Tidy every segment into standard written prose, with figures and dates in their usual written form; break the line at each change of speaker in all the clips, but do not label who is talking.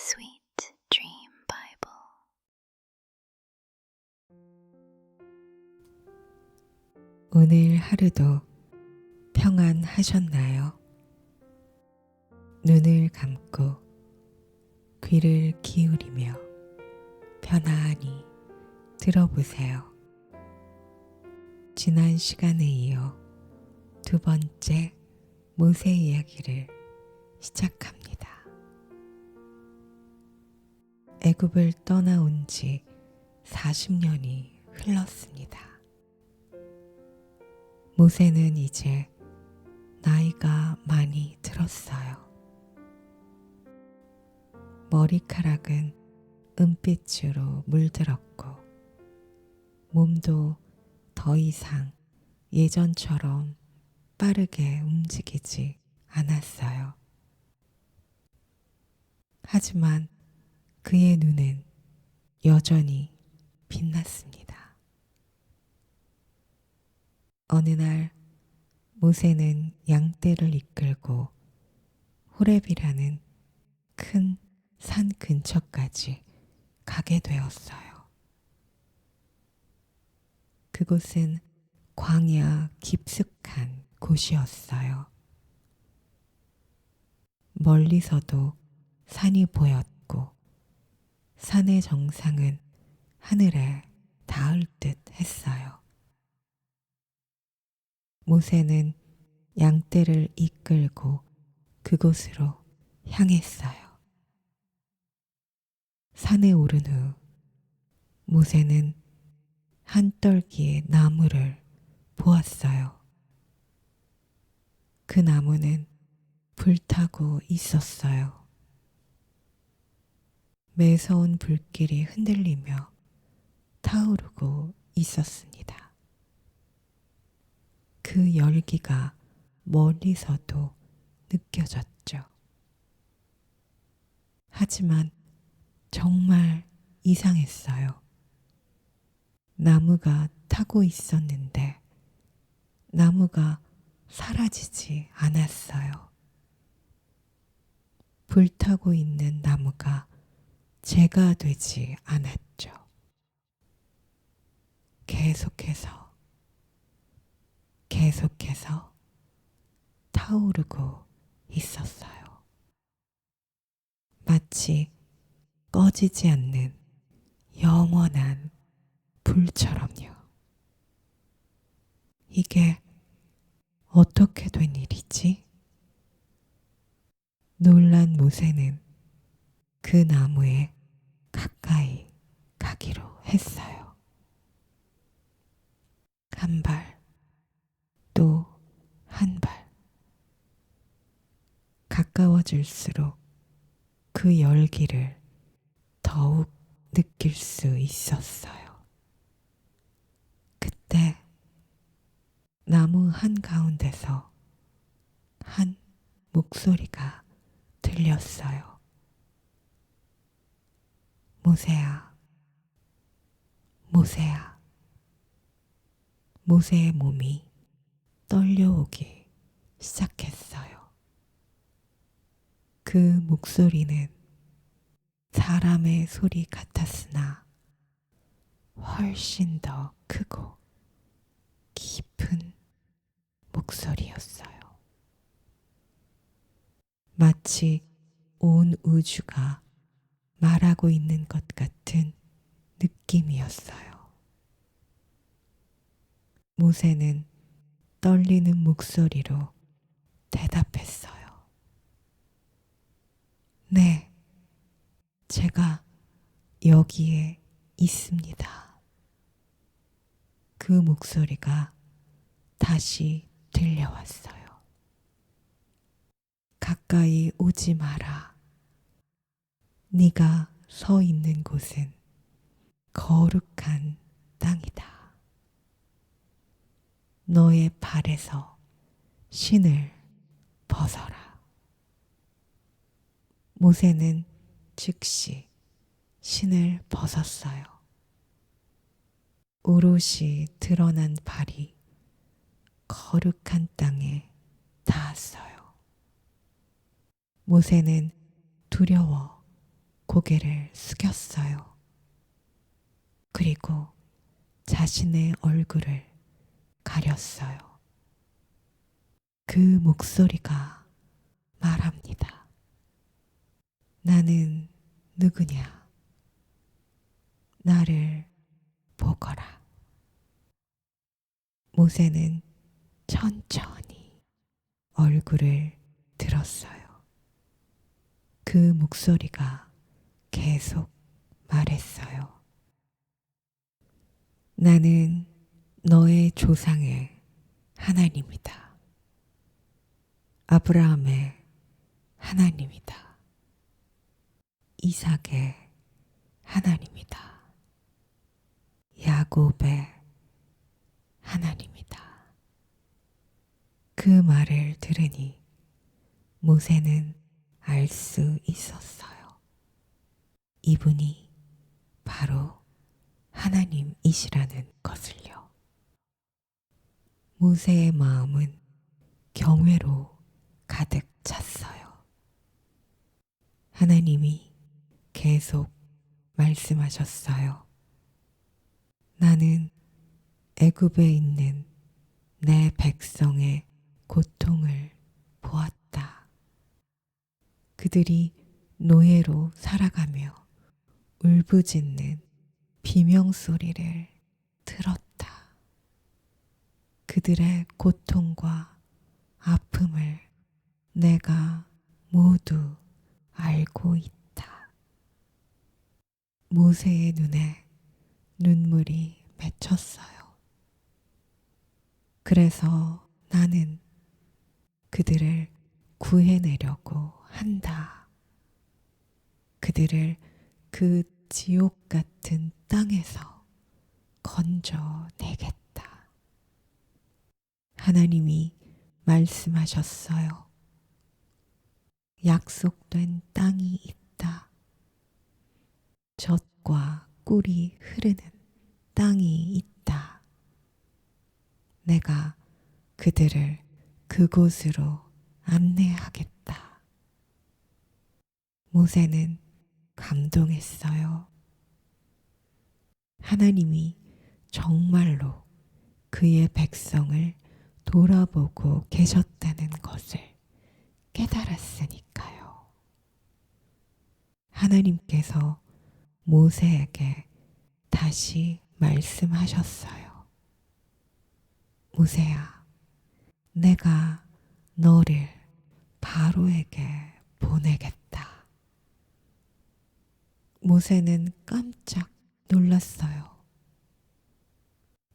Sweet Dream Bible.
오늘 하루도 평안하셨나요? 눈을 감고 귀를 기울이며 편안히 들어보세요. 지난 시간에 이어 두 번째 모세 이야기를 시작합니다. 애굽을 떠나온 지 40년이 흘렀습니다. 모세는 이제 나이가 많이 들었어요. 머리카락은 은빛으로 물들었고 몸도 더 이상 예전처럼 빠르게 움직이지 않았어요. 하지만 그의 눈은 여전히 빛났습니다. 어느 날 모세는 양떼를 이끌고 호렙이라는 큰 산 근처까지 가게 되었어요. 그곳은 광야 깊숙한 곳이었어요. 멀리서도 산이 보였고 산의 정상은 하늘에 닿을 듯 했어요. 모세는 양떼를 이끌고 그곳으로 향했어요. 산에 오른 후 모세는 한 떨기의 나무를 보았어요. 그 나무는 불타고 있었어요. 매서운 불길이 흔들리며 타오르고 있었습니다. 그 열기가 멀리서도 느껴졌죠. 하지만 정말 이상했어요. 나무가 타고 있었는데 나무가 사라지지 않았어요. 불타고 있는 나무가 재가 되지 않았죠. 계속해서 타오르고 있었어요. 마치 꺼지지 않는 영원한 불처럼요. 이게 어떻게 된 일이지? 놀란 모세는 그 나무에 가까이 가기로 했어요. 한 발, 또 한 발. 가까워질수록 그 열기를 더욱 느낄 수 있었어요. 그때 나무 한가운데서 한 목소리가 들렸어요. 모세야, 모세야. 모세의 몸이 떨려오기 시작했어요. 그 목소리는 사람의 소리 같았으나 훨씬 더 크고 깊은 목소리였어요. 마치 온 우주가 말하고 있는 것 같은 느낌이었어요. 모세는 떨리는 목소리로 대답했어요. 네, 제가 여기에 있습니다. 그 목소리가 다시 들려왔어요. 가까이 오지 마라. 네가 서 있는 곳은 거룩한 땅이다. 너의 발에서 신을 벗어라. 모세는 즉시 신을 벗었어요. 오롯이 드러난 발이 거룩한 땅에 닿았어요. 모세는 두려워 고개를 숙였어요. 그리고 자신의 얼굴을 가렸어요. 그 목소리가 말합니다. 나는 누구냐? 나를 보거라. 모세는 천천히 얼굴을 들었어요. 그 목소리가 계속 말했어요. 나는 너의 조상의 하나님이다. 아브라함의 하나님이다. 이삭의 하나님이다. 야곱의 하나님이다. 그 말을 들으니 모세는 알 수 있었어요. 이분이 바로 하나님이시라는 것을요. 모세의 마음은 경외로 가득 찼어요. 하나님이 계속 말씀하셨어요. 나는 애굽에 있는 내 백성의 고통을 보았다. 그들이 노예로 살아가며 울부짖는 비명소리를 들었다. 그들의 고통과 아픔을 내가 모두 알고 있다. 모세의 눈에 눈물이 맺혔어요. 그래서 나는 그들을 구해내려고 한다. 그들을 그 지옥 같은 땅에서 건져내겠다. 하나님이 말씀하셨어요. 약속된 땅이 있다. 젖과 꿀이 흐르는 땅이 있다. 내가 그들을 그곳으로 안내하겠다. 모세는 감동했어요. 하나님이 정말로 그의 백성을 돌아보고 계셨다는 것을 깨달았으니까요. 하나님께서 모세에게 다시 말씀하셨어요. 모세야, 내가 너를 바로에게 보내겠다. 모세는 깜짝 놀랐어요.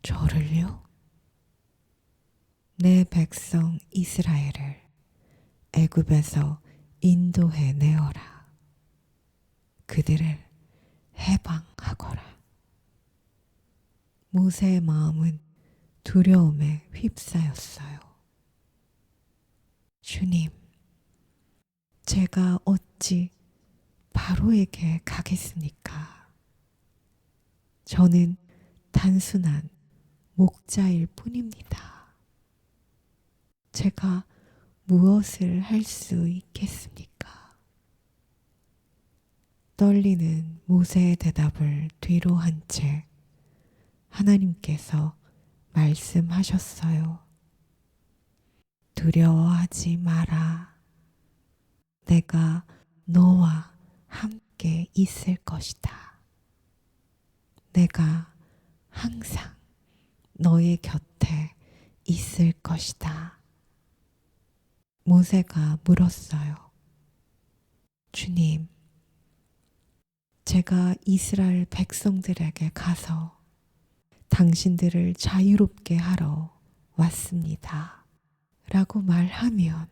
저를요? 내 백성 이스라엘을 애굽에서 인도해 내어라. 그들을 해방하거라. 모세의 마음은 두려움에 휩싸였어요. 주님, 제가 어찌 바로에게 가겠습니까? 저는 단순한 목자일 뿐입니다. 제가 무엇을 할 수 있겠습니까? 떨리는 모세의 대답을 뒤로 한 채 하나님께서 말씀하셨어요. 두려워하지 마라. 내가 너와 함께 있을 것이다. 내가 항상 너의 곁에 있을 것이다. 모세가 물었어요. 주님, 제가 이스라엘 백성들에게 가서 당신들을 자유롭게 하러 왔습니다. 라고 말하면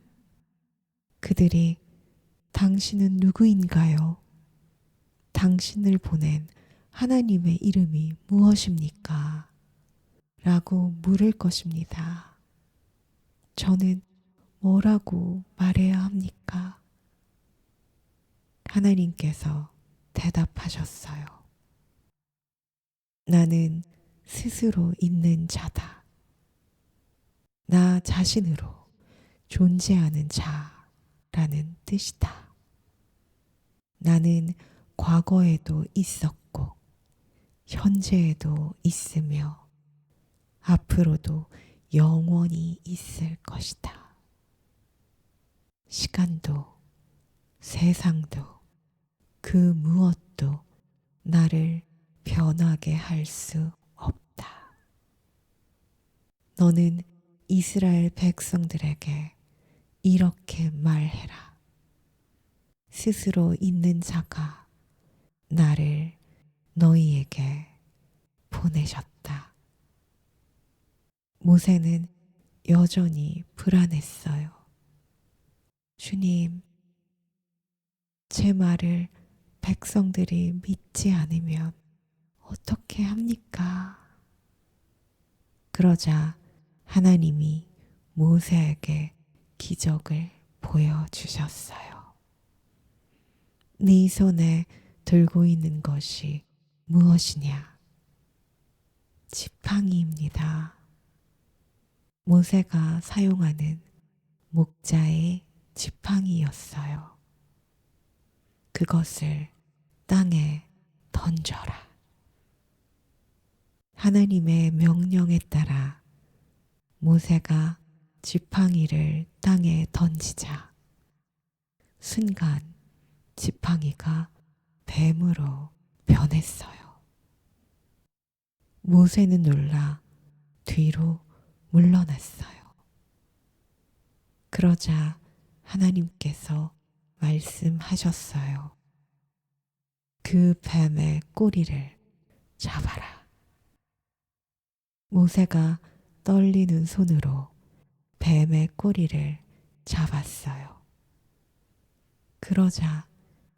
그들이 당신은 누구인가요? 당신을 보낸 하나님의 이름이 무엇입니까? 라고 물을 것입니다. 저는 뭐라고 말해야 합니까? 하나님께서 대답하셨어요. 나는 스스로 있는 자다. 나 자신으로 존재하는 자라는 뜻이다. 나는 과거에도 있었고 현재에도 있으며 앞으로도 영원히 있을 것이다. 시간도 세상도 그 무엇도 나를 변하게 할 수 없다. 너는 이스라엘 백성들에게 이렇게 말해라. 스스로 있는 자가 나를 너희에게 보내셨다. 모세는 여전히 불안했어요. 주님, 제 말을 백성들이 믿지 않으면 어떻게 합니까? 그러자 하나님이 모세에게 기적을 보여주셨어요. 네 손에 들고 있는 것이 무엇이냐? 지팡이입니다. 모세가 사용하는 목자의 지팡이였어요. 그것을 땅에 던져라. 하나님의 명령에 따라 모세가 지팡이를 땅에 던지자 순간 지팡이가 뱀으로 변했어요. 모세는 놀라 뒤로 물러났어요. 그러자 하나님께서 말씀하셨어요. 그 뱀의 꼬리를 잡아라. 모세가 떨리는 손으로 뱀의 꼬리를 잡았어요. 그러자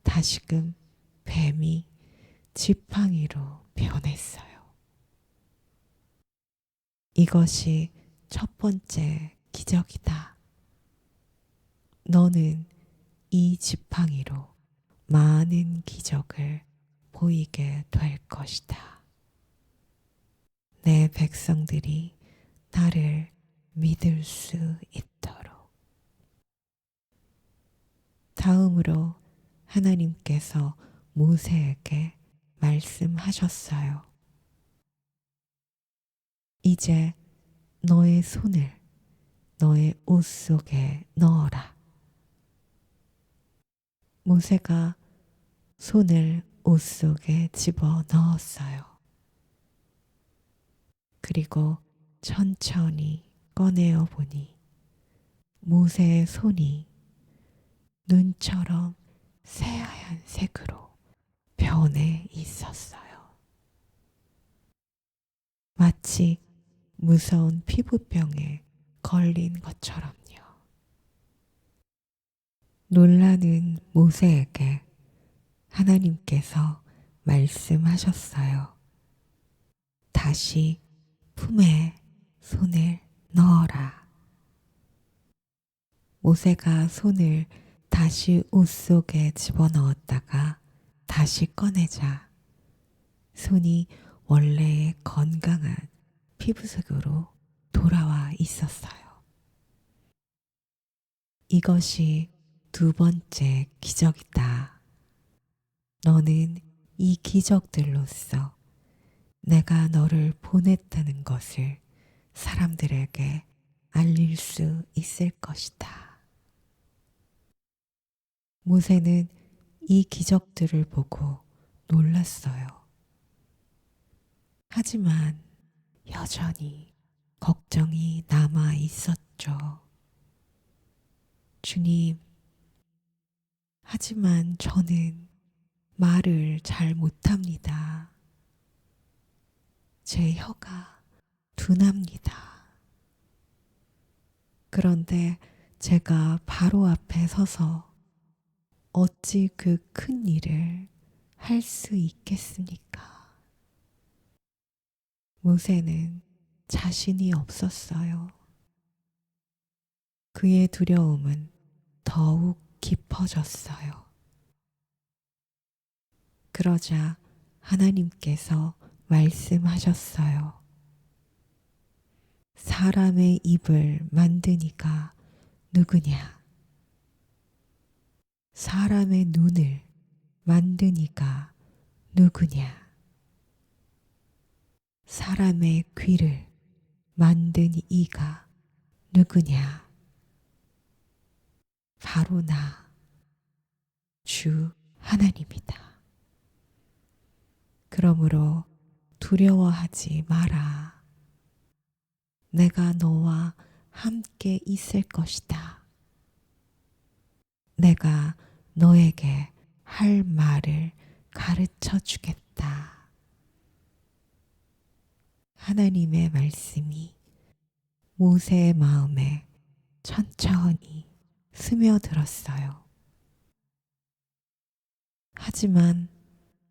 다시금 뱀이 지팡이로 변했어요. 이것이 첫 번째 기적이다. 너는 이 지팡이로 많은 기적을 보이게 될 것이다. 내 백성들이 나를 믿을 수 있도록. 다음으로 하나님께서 모세에게 말씀하셨어요. 이제 너의 손을 너의 옷 속에 넣어라. 모세가 손을 옷 속에 집어 넣었어요. 그리고 천천히 꺼내어 보니 모세의 손이 눈처럼 새하얀 색으로 변해 있었어요. 마치 무서운 피부병에 걸린 것처럼요. 놀라는 모세에게 하나님께서 말씀하셨어요. 다시 품에 손을 넣어라. 모세가 손을 다시 옷 속에 집어넣었다가 다시 꺼내자 손이 원래의 건강한 피부색으로 돌아와 있었어요. 이것이 두 번째 기적이다. 너는 이 기적들로서 내가 너를 보냈다는 것을 사람들에게 알릴 수 있을 것이다. 모세는 이 기적들을 보고 놀랐어요. 하지만 여전히 걱정이 남아 있었죠. 주님, 하지만 저는 말을 잘 못합니다. 제 혀가 둔합니다. 그런데 제가 바로 앞에 서서 어찌 그 큰 일을 할 수 있겠습니까? 모세는 자신이 없었어요. 그의 두려움은 더욱 깊어졌어요. 그러자 하나님께서 말씀하셨어요. 사람의 입을 만든 이가 누구냐? 사람의 눈을 만든 이가 누구냐? 사람의 귀를 만든 이가 누구냐? 바로 나, 주 하나님이다. 그러므로 두려워하지 마라. 내가 너와 함께 있을 것이다. 내가 너에게 할 말을 가르쳐 주겠다. 하나님의 말씀이 모세의 마음에 천천히 스며들었어요. 하지만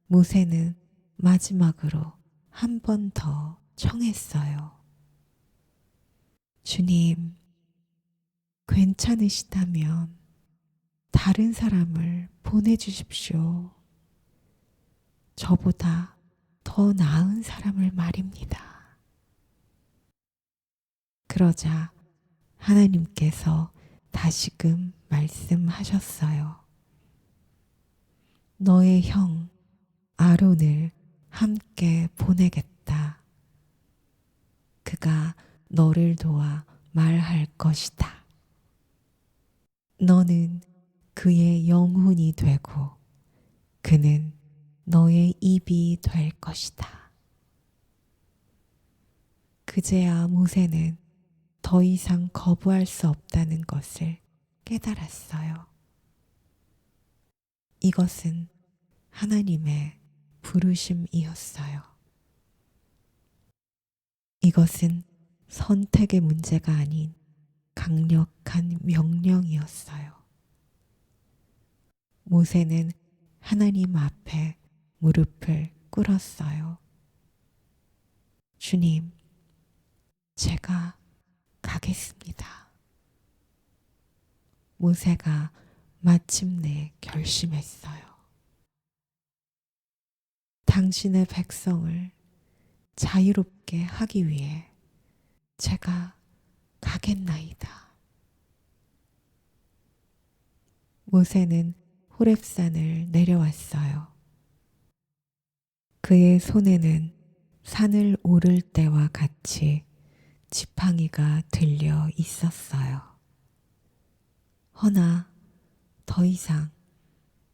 모세는 마지막으로 한 번 더 청했어요. 주님, 괜찮으시다면 다른 사람을 보내주십시오. 저보다 더 나은 사람을 말입니다. 그러자 하나님께서 다시금 말씀하셨어요. 너의 형 아론을 함께 보내겠다. 그가 너를 도와 말할 것이다. 너는 그의 영혼이 되고 그는 너의 입이 될 것이다. 그제야 모세는 더 이상 거부할 수 없다는 것을 깨달았어요. 이것은 하나님의 부르심이었어요. 이것은 선택의 문제가 아닌 강력한 명령이었어요. 모세는 하나님 앞에 무릎을 꿇었어요. 주님, 제가 가겠습니다. 모세가 마침내 결심했어요. 당신의 백성을 자유롭게 하기 위해 제가 가겠나이다. 모세는 호렙산을 내려왔어요. 그의 손에는 산을 오를 때와 같이 지팡이가 들려 있었어요. 허나 더 이상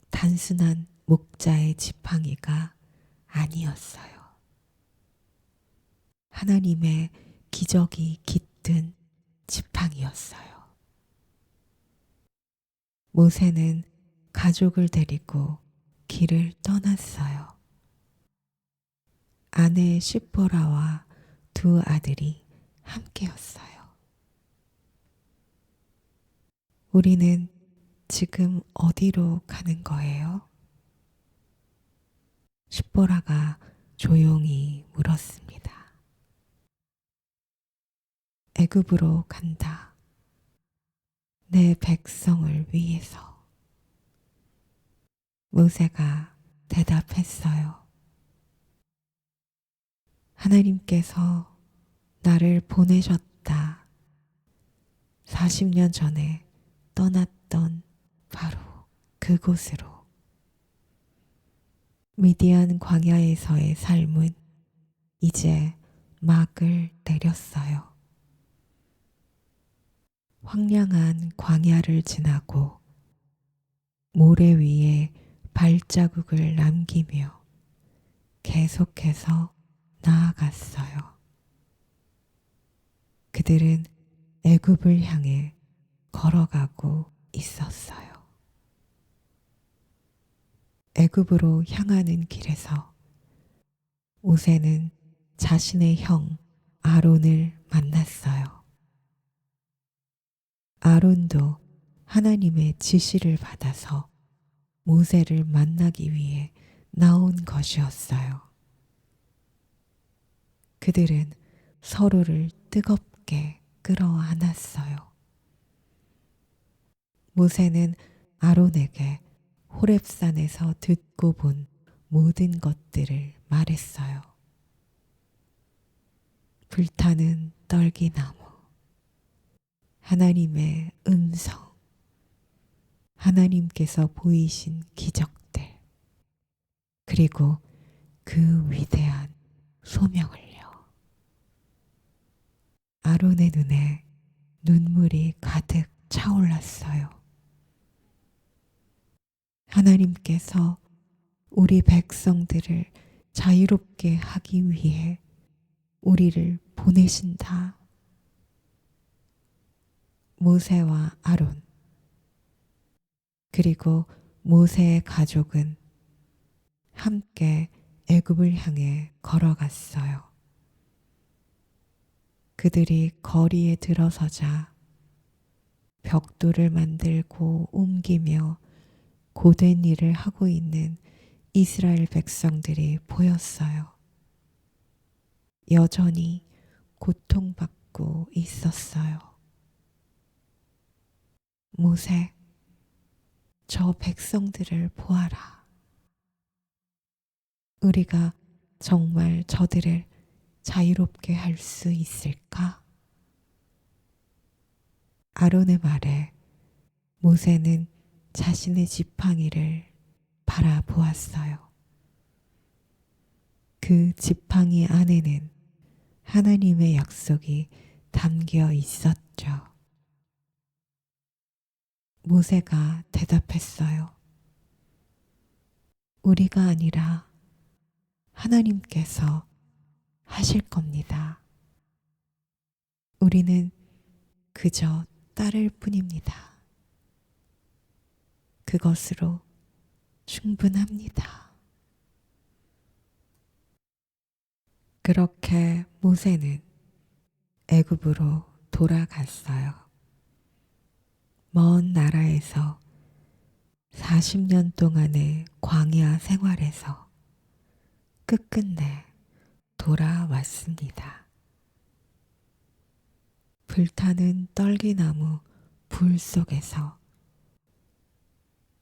단순한 목자의 지팡이가 아니었어요. 하나님의 기적이 깃든 지팡이였어요. 모세는 가족을 데리고 길을 떠났어요. 아내 시보라와 두 아들이 함께였어요. 우리는 지금 어디로 가는 거예요? 시보라가 조용히 물었습니다. 애굽으로 간다. 내 백성을 위해서. 모세가 대답했어요. 하나님께서 나를 보내셨다. 40년 전에 떠났던 바로 그곳으로. 미디안 광야에서의 삶은 이제 막을 내렸어요. 황량한 광야를 지나고 모래 위에 발자국을 남기며 계속해서 나아갔어요. 그들은 애굽을 향해 걸어가고 있었어요. 애굽으로 향하는 길에서 모세는 자신의 형 아론을 만났어요. 아론도 하나님의 지시를 받아서 모세를 만나기 위해 나온 것이었어요. 그들은 서로를 뜨겁게 끌어안았어요. 모세는 아론에게 호렙산에서 듣고 본 모든 것들을 말했어요. 불타는 떨기나무, 하나님의 음성, 하나님께서 보이신 기적들, 그리고 그 위대한 소명을요. 아론의 눈에 눈물이 가득 차올랐어요. 하나님께서 우리 백성들을 자유롭게 하기 위해 우리를 보내신다. 모세와 아론, 그리고 모세의 가족은 함께 애굽을 향해 걸어갔어요. 그들이 거리에 들어서자 벽돌을 만들고 옮기며 고된 일을 하고 있는 이스라엘 백성들이 보였어요. 여전히 고통받고 있었어요. 모세, 저 백성들을 보아라. 우리가 정말 저들을 자유롭게 할 수 있을까? 아론의 말에 모세는 자신의 지팡이를 바라보았어요. 그 지팡이 안에는 하나님의 약속이 담겨 있었죠. 모세가 대답했어요. 우리가 아니라 하나님께서 하실 겁니다. 우리는 그저 따를 뿐입니다. 그것으로 충분합니다. 그렇게 모세는 애굽으로 돌아갔어요. 먼 나라에서 40년 동안의 광야 생활에서 끝끝내 돌아왔습니다. 불타는 떨기나무 불 속에서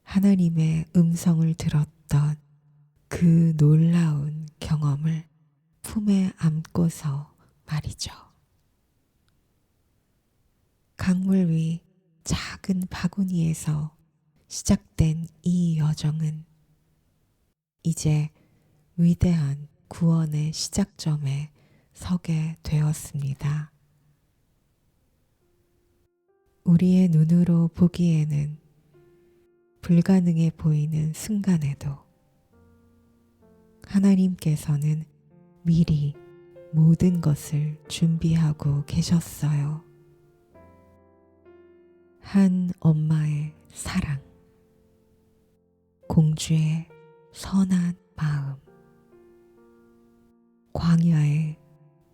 하나님의 음성을 들었던 그 놀라운 경험을 품에 안고서 말이죠. 강물 위 작은 바구니에서 시작된 이 여정은 이제 위대한 구원의 시작점에 서게 되었습니다. 우리의 눈으로 보기에는 불가능해 보이는 순간에도 하나님께서는 미리 모든 것을 준비하고 계셨어요. 한 엄마의 사랑, 공주의 선한 마음, 광야의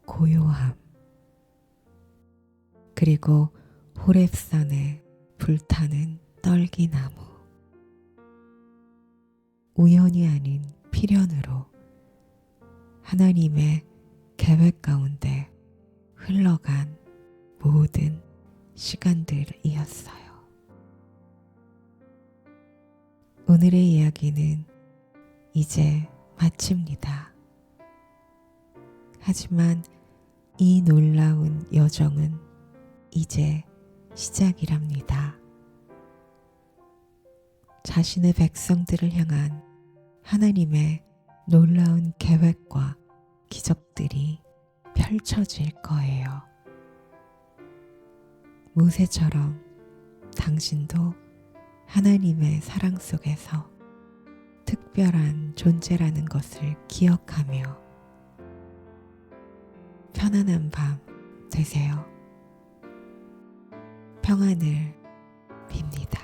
고요함, 그리고 호렙산의 불타는 떨기나무. 우연이 아닌 필연으로 하나님의 계획 가운데 흘러간 모든 시간들이었어요. 오늘의 이야기는 이제 마칩니다. 하지만 이 놀라운 여정은 이제 시작이랍니다. 자신의 백성들을 향한 하나님의 놀라운 계획과 기적들이 펼쳐질 거예요. 모세처럼 당신도 하나님의 사랑 속에서 특별한 존재라는 것을 기억하며 편안한 밤 되세요. 평안을 빕니다.